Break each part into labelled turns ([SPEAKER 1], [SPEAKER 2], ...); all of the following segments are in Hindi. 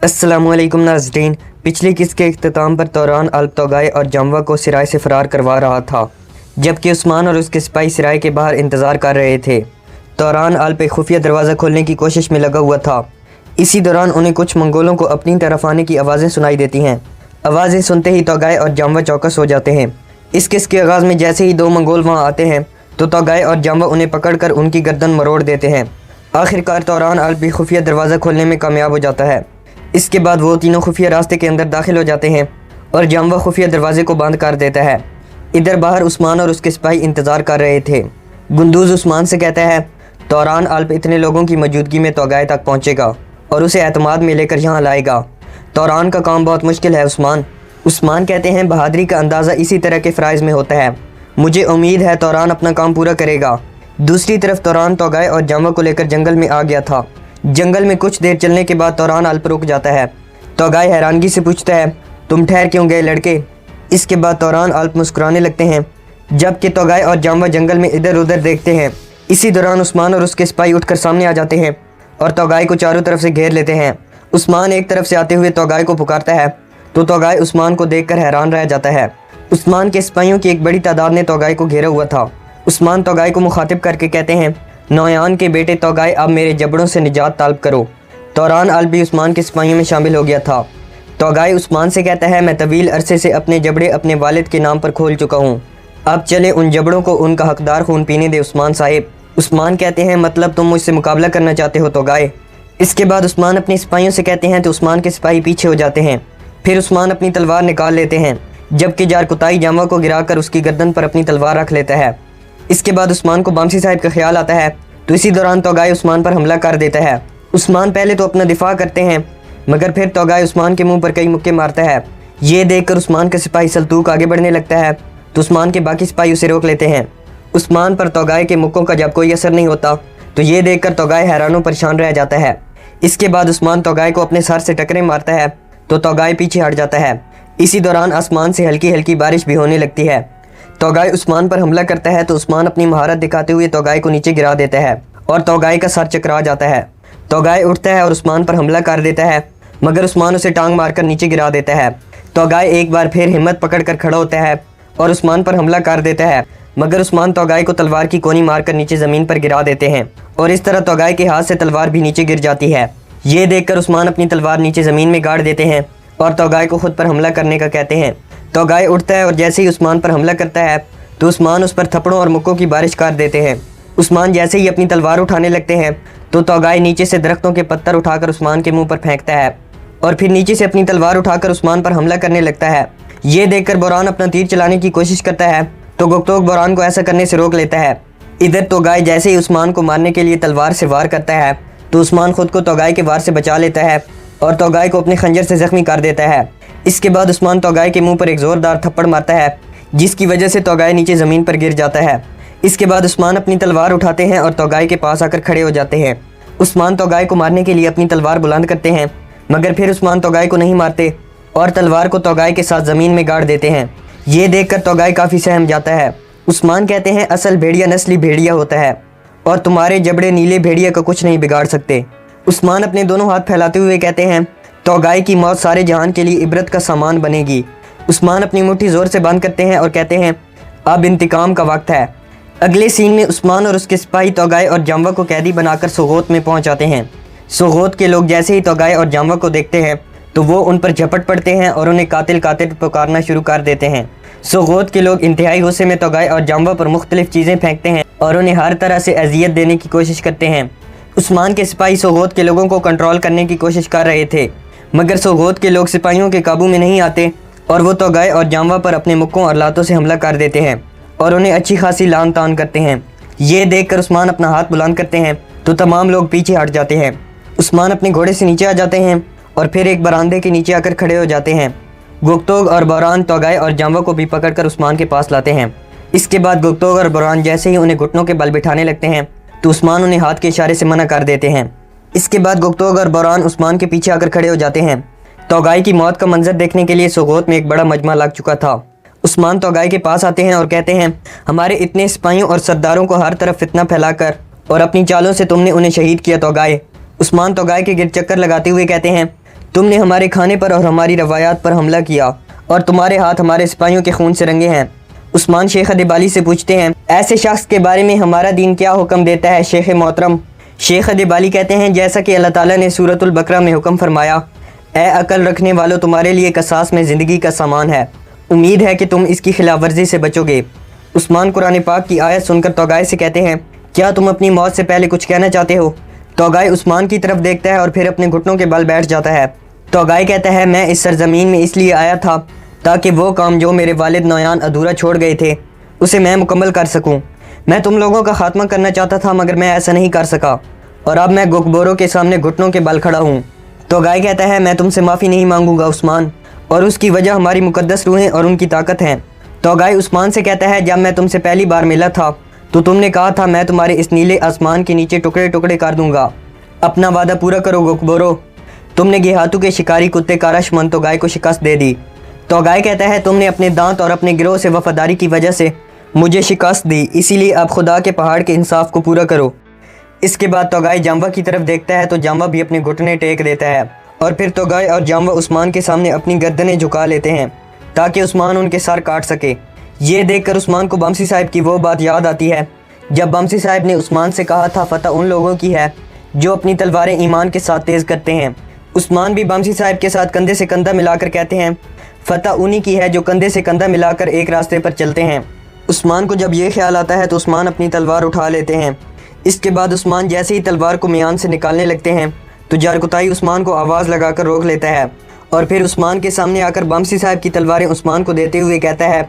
[SPEAKER 1] अस्सलामुअलैकुम नाज़रीन। पिछली किस्त के इख्तिताम पर तौरान अल्प तोगाई और जमवा को सिराय से फ़रार करवा रहा था, जबकि उस्मान और उसके सिपाही सिराय के बाहर इंतज़ार कर रहे थे। तौरान अल्प एक खुफिया दरवाज़ा खोलने की कोशिश में लगा हुआ था। इसी दौरान उन्हें कुछ मंगोलों को अपनी तरफ आने की आवाज़ें सुनाई देती हैं। आवाज़ें सुनते ही तोगाई और जमवा चौकस हो जाते हैं। इस किस्त के आगाज़ में जैसे ही दो मंगोल वहाँ आते हैं तो तोगाई और जमवा उन्हें पकड़कर उनकी गर्दन मरोड़ देते हैं। आखिरकार तौरान अल्प भी खुफिया दरवाज़ा खोलने में कामयाब हो जाता है। इसके बाद वो तीनों खुफिया रास्ते के अंदर दाखिल हो जाते हैं और जमवा खुफिया दरवाजे को बंद कर देता है। इधर बाहर उस्मान और उसके सिपाही इंतज़ार कर रहे थे। गुंदूज़ उस्मान से कहता है तौरान अल्प इतने लोगों की मौजूदगी में तोगाई तक पहुँचेगा और उसे एतमाद में लेकर यहाँ लाएगा। तौरान का काम बहुत मुश्किल है उस्मान कहते हैं बहादुरी का अंदाज़ा इसी तरह के फ़राइज़ में होता है। मुझे उम्मीद है तौरान अपना काम पूरा करेगा। दूसरी तरफ तौरान तोगाई और जमवा को लेकर जंगल में आ गया था। जंगल में कुछ देर चलने के बाद तौरान अल्प रुक जाता है। तोगाई हैरानगी से पूछता है तुम ठहर क्यों गए लड़के। इसके बाद तौरान अल्प मुस्कुराने लगते हैं, जबकि तोगाई और जमवा जंगल में इधर उधर देखते हैं। इसी दौरान उस्मान और उसके सिपाही उठकर सामने आ जाते हैं और तोगाई को चारों तरफ से घेर लेते हैं। उस्मान एक तरफ से आते हुए तोगाई को पुकारता है तो तोगाई उस्मान को देखकर हैरान रह जाता है। उस्मान के सिपाहियों की एक बड़ी तादाद ने तोगाई को घेरा हुआ था। उस्मान तोगाई को मुखातिब करके कहते हैं नौयान के बेटे तोगाई, अब मेरे जबड़ों से निजात तालब करो। तौरान अल्प भी उस्मान के सिपाहियों में शामिल हो गया था। तोगाई उस्मान से कहता है मैं तवील अरसे से अपने जबड़े अपने वालिद के नाम पर खोल चुका हूँ, अब चले उन जबड़ों को उनका हकदार खून पीने दे उस्मान साहिब। उस्मान कहते हैं मतलब तुम मुझसे मुकाबला करना चाहते हो तोगाई। इसके बाद उस्मान अपने सिपाहियों से कहते हैं तो उस्मान के सिपाही पीछे हो जाते हैं। फिर उस्मान अपनी तलवार निकाल लेते हैं, जबकि जारकुताई जमवा को गिराकर उसकी गर्दन पर अपनी तलवार रख लेता है। इसके बाद उस्मान को बामसी साहिब का ख्याल आता है तो इसी दौरान तोगाई उस्मान पर हमला कर देता है। उस्मान पहले तो अपना दिफा करते हैं, मगर फिर तोगाई उस्मान के मुंह पर कई मुक्के मारता है। ये देखकर उस्मान का सिपाही सल्तूक आगे बढ़ने लगता है तो उस्मान के बाकी सिपाही उसे रोक लेते हैं। उस्मान पर तोगाई के मुक्कों का जब कोई असर नहीं होता तो ये देखकर तोगाई हैरानों परेशान रह जाता है। इसके बाद उस्मान तोगाई को अपने सर से टकरे मारता है तो तोगाई पीछे हट जाता है। इसी दौरान आसमान से हल्की हल्की बारिश भी होने लगती है। तोगाई उस्मान पर हमला करता है तो उस्मान अपनी महारत दिखाते हुए तोगाई को नीचे गिरा देता है और तोगाई का सर चकरा जाता है। तोगाई उठता है और उस्मान पर हमला कर देता है, मगर उस्मान उसे टांग मारकर नीचे गिरा देता है। तोगाई एक बार फिर हिम्मत पकड़कर खड़ा होता है और उस्मान पर हमला कर देता है, मगर उस्मान तोगाई को तलवार की कोनी मारकर नीचे ज़मीन पर गिरा देते हैं और इस तरह तोगाई के हाथ से तलवार भी नीचे गिर जाती है। ये देखकर उस्मान अपनी तलवार नीचे ज़मीन में गाड़ देते हैं और तोगाई को खुद पर हमला करने का कहते हैं। तोगाई उठता है और जैसे ही उस्मान पर हमला करता है तो उस्मान उस पर थप्पड़ों और मुक्कों की बारिश कर देते हैं। उस्मान जैसे ही अपनी तलवार उठाने लगते हैं तो तोगाई नीचे से दरख्तों के पत्थर उठाकर उस्मान के मुंह पर फेंकता है और फिर नीचे से अपनी तलवार उठाकर उस्मान पर हमला करने लगता है। ये देखकर बोरान अपना तीर चलाने की कोशिश करता है तो गुक्तोक बोरान को ऐसा करने से रोक लेता है। इधर तोगाई जैसे ही उस्मान को मारने के लिए तलवार से वार करता है तो उस्मान खुद को तोगाई के वार से बचा लेता है और तोगाई को अपने खंजर से जख्मी कर देता है। इसके बाद उस्मान तोगाई के मुंह पर एक ज़ोरदार थप्पड़ मारता है, जिसकी वजह से तोगाई नीचे ज़मीन पर गिर जाता है। इसके बाद उस्मान अपनी तलवार उठाते हैं और तोगाई के पास आकर खड़े हो जाते हैं। उस्मान तोगाई को मारने के लिए अपनी तलवार बुलंद करते हैं, मगर फिर उस्मान तोगाई को नहीं मारते और तलवार को तोगाई के साथ ज़मीन में गाड़ देते हैं। ये देखकर तोगाई काफ़ी सहम जाता है। उस्मान कहते हैं असल भेड़िया नस्ली भेड़िया होता है और तुम्हारे जबड़े नीले भेड़िया का कुछ नहीं बिगाड़ सकते। उस्मान अपने दोनों हाथ फैलाते हुए कहते हैं तोगाई की मौत सारे जहान के लिए इबरत का सामान बनेगी। उस्मान अपनी मुट्ठी ज़ोर से बंद करते हैं और कहते हैं अब इंतकाम का वक्त है। अगले सीन में उस्मान और उसके सिपाही तोगाई और जमवा को कैदी बनाकर सोगोत में पहुंच जाते हैं। सोगोत के लोग जैसे ही तोगाई और जमवा को देखते हैं तो वो उन पर झपट पड़ते हैं और उन्हें कातिल कातिल पुकारना शुरू कर देते हैं। सोगोत के लोग इंतहाई गुस्से में तोगाई और जमवा पर मुख्तलिफ चीज़ें फेंकते हैं और उन्हें हर तरह से अजियत देने की कोशिश करते हैं। उस्मान के सिपाही सोगोत के लोगों को कंट्रोल करने की कोशिश कर रहे थे, मगर सोगोत के लोग सिपाहियों के काबू में नहीं आते और वो तोगाई और जमवा पर अपने मुक्कों और लातों से हमला कर देते हैं और उन्हें अच्छी खासी लान तान करते हैं। ये देखकर उस्मान अपना हाथ बुलंद करते हैं तो तमाम लोग पीछे हट जाते हैं। उस्मान अपने घोड़े से नीचे आ जाते हैं और फिर एक बरामदे के नीचे आकर खड़े हो जाते हैं। गुक्तोग और बोरान तोगाई और जमवा को भी पकड़कर उस्मान के पास लाते हैं। इसके बाद गुक्तोग और बोरान जैसे ही उन्हें घुटनों के बल बिठाने लगते हैं तो उस्मान उन्हें हाथ के इशारे से मना कर देते हैं। इसके बाद गुक्तोग और बोरान उस्मान के पीछे आकर खड़े हो जाते हैं। तोगाई की मौत का मंजर देखने के लिए सोगोत में एक बड़ा मजमा लग चुका था। उस्मान तोगाई के पास आते हैं और कहते हैं हमारे इतने सिपाहियों और सरदारों को हर तरफ फितना फैलाकर और अपनी चालों से तुमने उन्हें शहीद किया तोगाई। उस्मान तोगाई के गिर चक्कर लगाते हुए कहते हैं तुमने हमारे खाने पर और हमारी रवायात पर हमला किया और तुम्हारे हाथ हमारे सिपाहियों के खून से रंगे हैं। उस्मान शेख अदबाली से पूछते हैं, ऐसे शख्स के बारे में हमारा दीन क्या हुक्म देता है शेख मोहतरम? शेख अदबाली कहते हैं, जैसा कि अल्लाह ताला ने सूरतुल बकरा में हुक्म फरमाया, ए अकल रखने वालों, तुम्हारे लिए कसास में ज़िंदगी का सामान है, उम्मीद है कि तुम इसकी खिलाफ वर्जी से बचोगे। उस्मान कुरान पाक की आयत सुनकर तौगाय से कहते हैं, क्या तुम अपनी मौत से पहले कुछ कहना चाहते हो? तौगाय उस्मान की तरफ देखता है और फिर अपने घुटनों के बल बैठ जाता है। तौगाय कहता है, मैं इस सरजमीन में इसलिए आया था ताकि वो काम जो मेरे वालिद नौयान अधूरा छोड़ गए थे उसे मैं मुकम्मल कर सकूं। मैं तुम लोगों का खात्मा करना चाहता था मगर मैं ऐसा नहीं कर सका और अब मैं गोकबोरों के सामने घुटनों के बल खड़ा हूँ। तौगाय कहता है, मैं तुमसे माफ़ी नहीं मांगूंगा उस्मान, और उसकी वजह हमारी मुकद्दस रूहें और उनकी ताकत हैं। तौगाय उस्मान से कहता है, जब मैं तुमसे पहली बार मिला था तो तुमने कहा था मैं तुम्हारे इस नीले आसमान के नीचे टुकड़े टुकड़े कर दूंगा। अपना वादा पूरा करो गोकबोरो। तुमने गेहातू के शिकारी कुत्ते कारशमन तौगाय को शिकस्त दे दी। तौगाय कहता है, तुमने अपने दांत और अपने गिरोह से वफादारी की वजह से मुझे शिकस्त दी, इसीलिए अब खुदा के पहाड़ के इंसाफ को पूरा करो। इसके बाद तौगाय जाम्बा की तरफ देखता है तो जाम्बा भी अपने घुटने टेक देता है और फिर तौगाय और जाम्बा उस्मान के सामने अपनी गर्दनें झुका लेते हैं ताकि उस्मान उनके सर काट सके। ये देखकर उस्मान को बमसी साहिब की वो बात याद आती है जब बमसी साहिब ने उस्मान से कहा था, फतह उन लोगों की है जो अपनी तलवारें ईमान के साथ तेज़ करते हैं। उस्मान भी बमसी साहिब के साथ कंधे से कंधा मिलाकर कहते हैं, फतह उन्हीं की है जो कंधे से कंधा मिलाकर एक रास्ते पर चलते हैं। उस्मान को जब ये ख्याल आता है तो उस्मान अपनी तलवार उठा लेते हैं। इसके बाद उस्मान जैसे ही तलवार को मियान से निकालने लगते हैं तो जारकुताई उस्मान को आवाज़ लगाकर रोक लेता है और फिर उस्मान के सामने आकर बमसी साहिब की तलवारें उस्मान को देते हुए कहता है,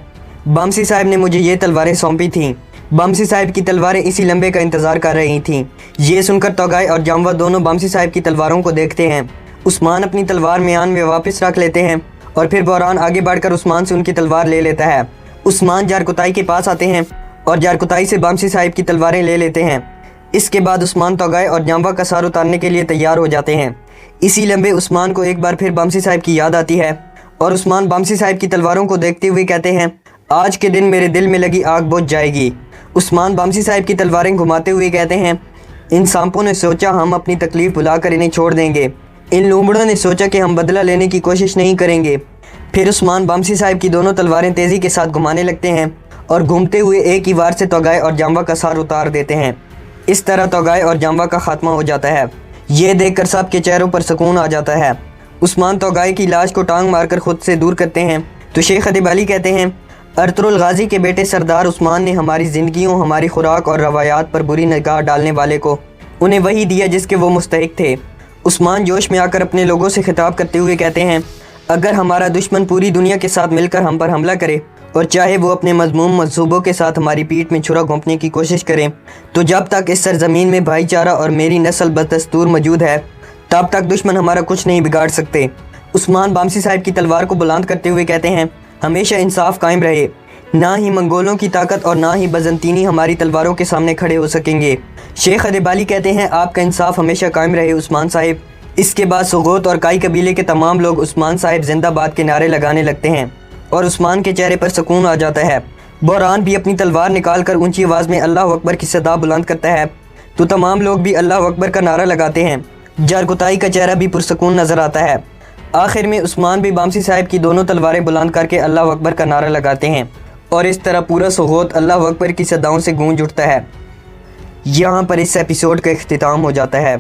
[SPEAKER 1] बमसी साहिब ने मुझे ये तलवारें सौंपी थीं। बमसी साहिब की तलवारें इसी लम्बे का इंतज़ार कर रही थीं। ये सुनकर तौगाय और जाम्बा दोनों बमसी साहिब की तलवारों को देखते हैं। उस्मान अपनी तलवार मियान में वापस रख लेते हैं और फिर बहरान आगे बढ़कर उस्मान से उनकी तलवार ले लेता है। उस्मान जारकुताई के पास आते हैं और जारकुताई से बमसी साहिब की तलवारें ले लेते हैं। इसके बाद उस्मान तौगाय और जाम्बा का सर उतारने के लिए तैयार हो जाते हैं। इसी लम्बे उस्मान को एक बार फिर बमसी साहिब की याद आती है और उस्मान बमसी साहिब की तलवारों को देखते हुए कहते हैं, आज के दिन मेरे दिल में लगी आग बुझ जाएगी। उस्मान बमसी साहिब की तलवारें घुमाते हुए कहते हैं, इन सांपों ने सोचा हम अपनी तकलीफ भुलाकर इन्हें छोड़ देंगे। इन लूमड़ों ने सोचा कि हम बदला लेने की कोशिश नहीं करेंगे। फिर उस्मान बमसी साहिब की दोनों तलवारें तेज़ी के साथ घुमाने लगते हैं और घूमते हुए एक ही वार से तौगाय और जाम्बा का सर उतार देते हैं। इस तरह तौगाय और जाम्बा का खात्मा हो जाता है। ये देखकर सब के चेहरों पर सुकून आ जाता है। उस्मान तौगाय की लाश को टांग मारकर खुद से दूर करते हैं तो शेख अदबाली कहते हैं, अर्तुरुल गाजी के बेटे सरदार उस्मान ने हमारी ज़िंदगियों, हमारी खुराक और रवायात पर बुरी निगाह डालने वाले को उन्हें वही दिया जिसके वो मुस्तहिक थे। उस्मान जोश में आकर अपने लोगों से खिताब करते हुए कहते हैं, अगर हमारा दुश्मन पूरी दुनिया के साथ मिलकर हम पर हमला करे और चाहे वो अपने मज़मूम मंसूबों के साथ हमारी पीठ में छुरा घोंपने की कोशिश करें, तो जब तक इस सरजमीन में भाईचारा और मेरी नस्ल बदस्तूर मौजूद है तब तक दुश्मन हमारा कुछ नहीं बिगाड़ सकते। उस्मान बमसी साहिब की तलवार को बुलंद करते हुए कहते हैं, हमेशा इंसाफ कायम रहे। ना ही मंगोलों की ताकत और ना ही बजंतीनी हमारी तलवारों के सामने खड़े हो सकेंगे। शेख अदबाली कहते हैं, आपका इंसाफ हमेशा कायम रहे उस्मान साहिब। इसके बाद सुगोत और काई कबीले के तमाम लोग उस्मान साहिब जिंदाबाद के नारे लगाने लगते हैं और उस्मान के चेहरे पर सुकून आ जाता है। बहरान भी अपनी तलवार निकाल कर ऊंची आवाज़ में अल्लाह अकबर की सदा बुलंद करता है तो तमाम लोग भी अल्लाह अकबर का नारा लगाते हैं। जारकुताई का चेहरा भी पुरसकून नज़र आता है। आखिर में उस्मान भी बमसी साहिब की दोनों तलवारें बुलंद करके अल्लाह अकबर का नारा लगाते हैं और इस तरह पूरा सुगोत अल्लाह अकबर की सदाओं से गूंज उठता है। यहाँ पर इस एपिसोड का इख्तिताम हो जाता है।